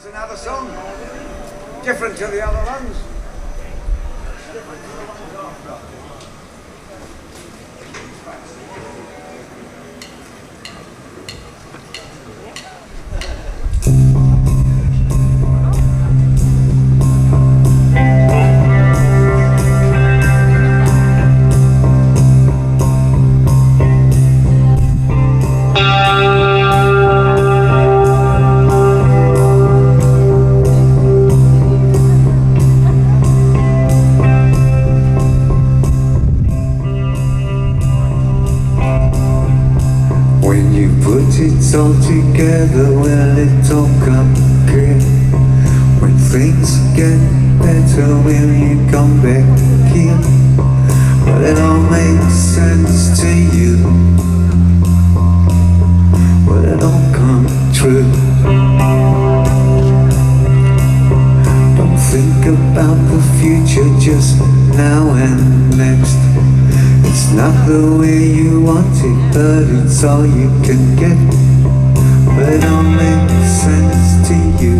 It's another song, different to the other ones. When you put it all together, well, it all come clear. When things get better, will you come back here? Well, it all makes sense to you. Well, it all come true. Don't think about the future just now and next. It's not the way you want it, but it's all you can get. But it all makes sense to you.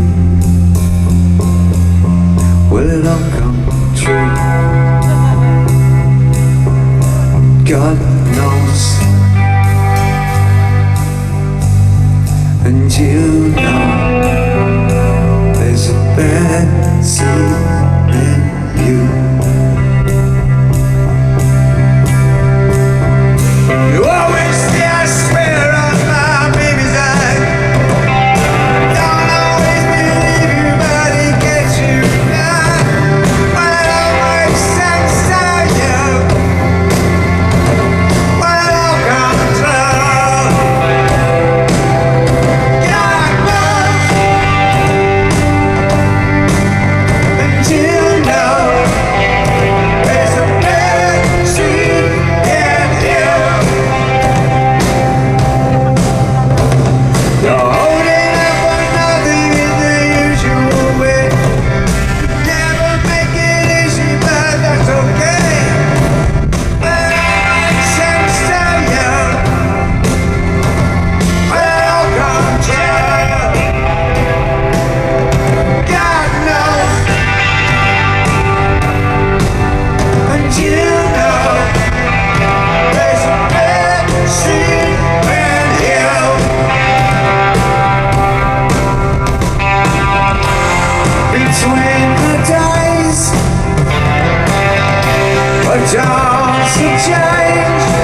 Will it all come true? God knows. And you know there's a bad seed in you. Jobs to change.